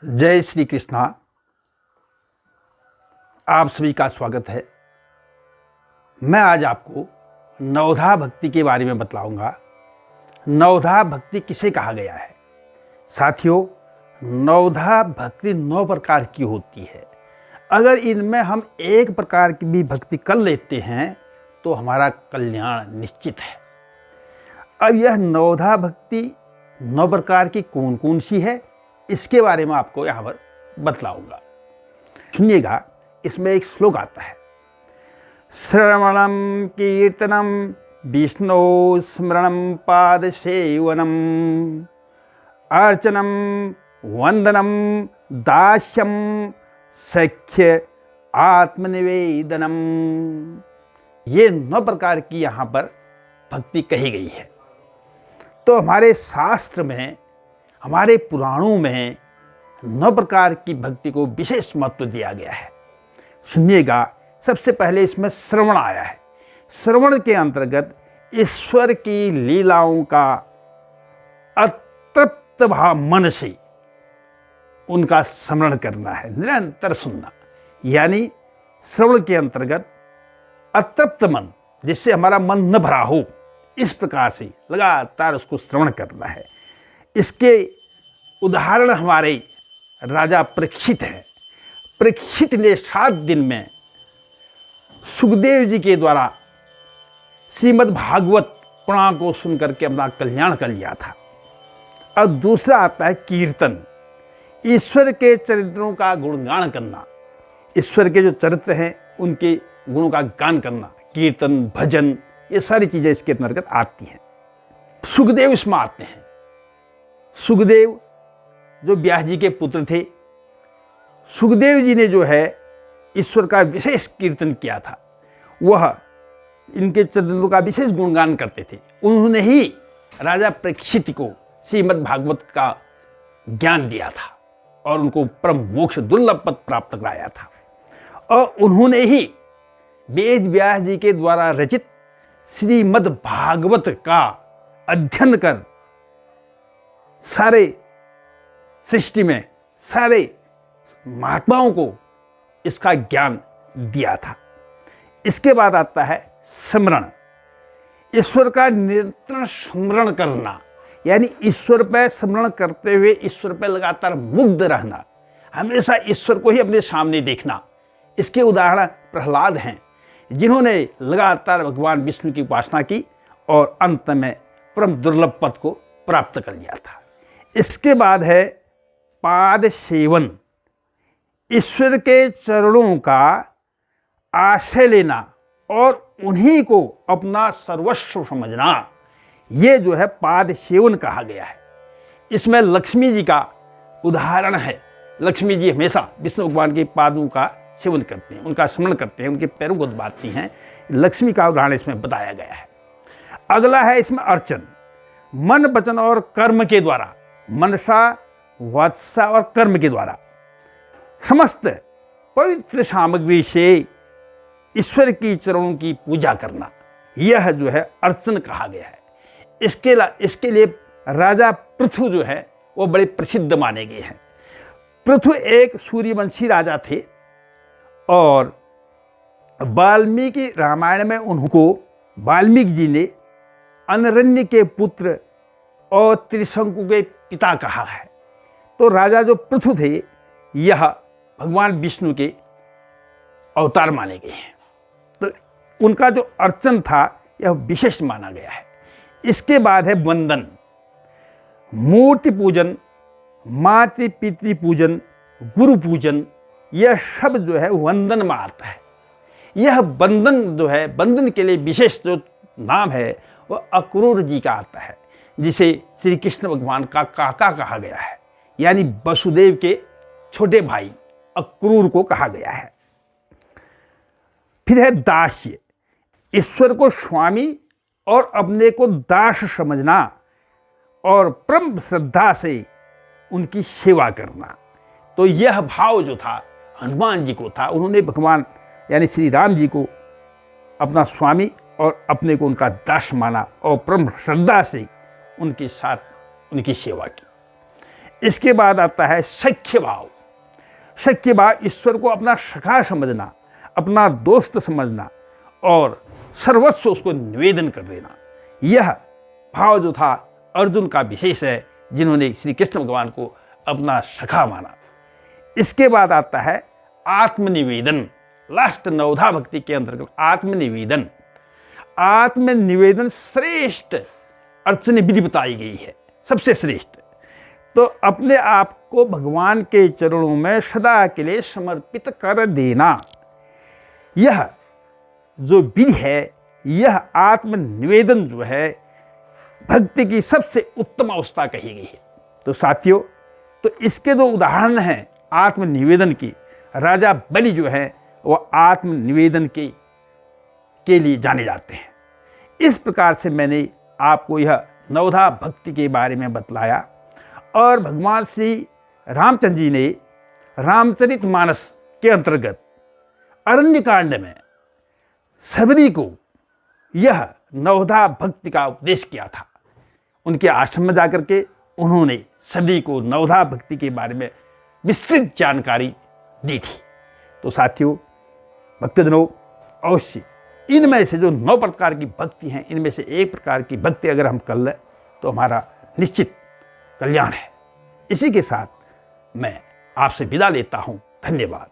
जय श्री कृष्णा। आप सभी का स्वागत है। मैं आज आपको नवधा भक्ति के बारे में बतलाऊंगा। नवधा भक्ति किसे कहा गया है? साथियों, नवधा भक्ति 9 प्रकार की होती है। अगर इनमें हम एक प्रकार की भी भक्ति कर लेते हैं तो हमारा कल्याण निश्चित है। अब यह नवधा भक्ति 9 प्रकार की कौन कौन सी है, इसके बारे में आपको यहाँ पर बतलाऊंगा। सुनिएगा, इसमें एक श्लोक आता है। श्रवणम कीर्तनम विष्णु स्मरणम पाद सेवनम अर्चनम वंदनम दास्यम सख्य आत्मनिवेदनम। ये 9 प्रकार की यहाँ पर भक्ति कही गई है। तो हमारे शास्त्र में, हमारे पुराणों में 9 प्रकार की भक्ति को विशेष महत्व दिया गया है। सुनिएगा, सबसे पहले इसमें श्रवण आया है। श्रवण के अंतर्गत ईश्वर की लीलाओं का अतृप्त भाव मन से उनका स्मरण करना है, निरंतर सुनना। यानी श्रवण के अंतर्गत अतृप्त मन, जिससे हमारा मन न भरा हो, इस प्रकार से लगातार उसको श्रवण करना है। इसके उदाहरण हमारे राजा परीक्षित हैं। परीक्षित ने 7 दिन में सुखदेव जी के द्वारा श्रीमद् भागवत पुराण को सुनकर के अपना कल्याण कर लिया था। अब दूसरा आता है कीर्तन। ईश्वर के चरित्रों का गुणगान करना, ईश्वर के जो चरित्र हैं उनके गुणों का गान करना, कीर्तन, भजन, ये सारी चीज़ें इसके अंतर्गत आती हैं। सुखदेव इसमें आते हैं। सुखदेव जो व्यास जी के पुत्र थे, सुखदेव जी ने जो है ईश्वर का विशेष कीर्तन किया था। वह इनके चरित्रों का विशेष गुणगान करते थे। उन्होंने ही राजा परीक्षित को श्रीमद् भागवत का ज्ञान दिया था और उनको परम मोक्ष दुर्लभ पद प्राप्त कराया था। और उन्होंने ही वेद व्यास जी के द्वारा रचित श्रीमद् भागवत का अध्ययन कर सारे सृष्टि में सारे महात्माओं को इसका ज्ञान दिया था। इसके बाद आता है स्मरण। ईश्वर का निरंतर स्मरण करना, यानी ईश्वर पर स्मरण करते हुए ईश्वर पर लगातार मुग्ध रहना, हमेशा ईश्वर को ही अपने सामने देखना। इसके उदाहरण प्रहलाद हैं, जिन्होंने लगातार भगवान विष्णु की उपासना की और अंत में परम दुर्लभ पद को प्राप्त कर लिया था। इसके बाद है पाद सेवन। ईश्वर के चरणों का आश्रय लेना और उन्हीं को अपना सर्वस्व समझना, ये जो है पाद सेवन कहा गया है। इसमें लक्ष्मी जी का उदाहरण है। लक्ष्मी जी हमेशा विष्णु भगवान के पादों का सेवन करते हैं, उनका स्मरण करते हैं, उनके पैरों को दबाती हैं। लक्ष्मी का उदाहरण इसमें बताया गया है। अगला है इसमें अर्चन। मन, वचन और कर्म के द्वारा, मनसा, वाचा और कर्म के द्वारा समस्त पवित्र सामग्री से ईश्वर की चरणों की पूजा करना, यह जो है अर्चन कहा गया है। इसके लिए राजा पृथु जो है वो बड़े प्रसिद्ध माने गए हैं। पृथु एक सूर्यवंशी राजा थे और वाल्मीकि रामायण में उनको वाल्मीकि जी ने अनरण्य के पुत्र और त्रिशंकु के पिता कहा है। तो राजा जो पृथु थे, यह भगवान विष्णु के अवतार माने गए हैं। तो उनका जो अर्चन था यह विशेष माना गया है। इसके बाद है वंदन। मूर्ति पूजन, मातृ पितृ पूजन, गुरु पूजन, यह सब जो है वंदन में आता है। यह वंदन जो है, वंदन के लिए विशेष जो नाम है वह अक्रूर जी का आता है, जिसे श्री कृष्ण भगवान का काका कहा गया है। यानी वसुदेव के छोटे भाई अक्रूर को कहा गया है। फिर है दास्य। ईश्वर को स्वामी और अपने को दास समझना और परम श्रद्धा से उनकी सेवा करना। तो यह भाव जो था हनुमान जी को था। उन्होंने भगवान यानी श्री राम जी को अपना स्वामी और अपने को उनका दास माना और परम श्रद्धा से उनके साथ उनकी सेवा की। इसके बाद आता है सख्य भाव। सख्य भाव ईश्वर को अपना सखा समझना, अपना दोस्त समझना और सर्वस्व उसको निवेदन कर देना। यह भाव जो था अर्जुन का विशेष है, जिन्होंने श्री कृष्ण भगवान को अपना सखा माना। इसके बाद आता है आत्मनिवेदन। लास्ट नवधा भक्ति के अंतर्गत आत्मनिवेदन। आत्मनिवेदन श्रेष्ठ अर्चन विधि बताई गई है, सबसे श्रेष्ठ। तो अपने आप को भगवान के चरणों में सदा के लिए समर्पित कर देना, यह जो विधि है, यह आत्मनिवेदन जो है भक्ति की सबसे उत्तम अवस्था कही गई है। तो साथियों, तो इसके दो उदाहरण हैं आत्मनिवेदन की। राजा बलि जो है वह आत्मनिवेदन के लिए जाने जाते हैं। इस प्रकार से मैंने आपको यह नवधा भक्ति के बारे में बतलाया। और भगवान श्री रामचंद्र जी ने रामचरितमानस के अंतर्गत अरण्यकांड में सबरी को यह नवधा भक्ति का उपदेश किया था। उनके आश्रम में जाकर के उन्होंने सभी को नवधा भक्ति के बारे में विस्तृत जानकारी दी थी। तो साथियों, भक्तजनों, अवश्य इनमें से जो 9 प्रकार की भक्ति हैं, इनमें से एक प्रकार की भक्ति अगर हम कर लें तो हमारा निश्चित कल्याण है। इसी के साथ मैं आपसे विदा लेता हूँ। धन्यवाद।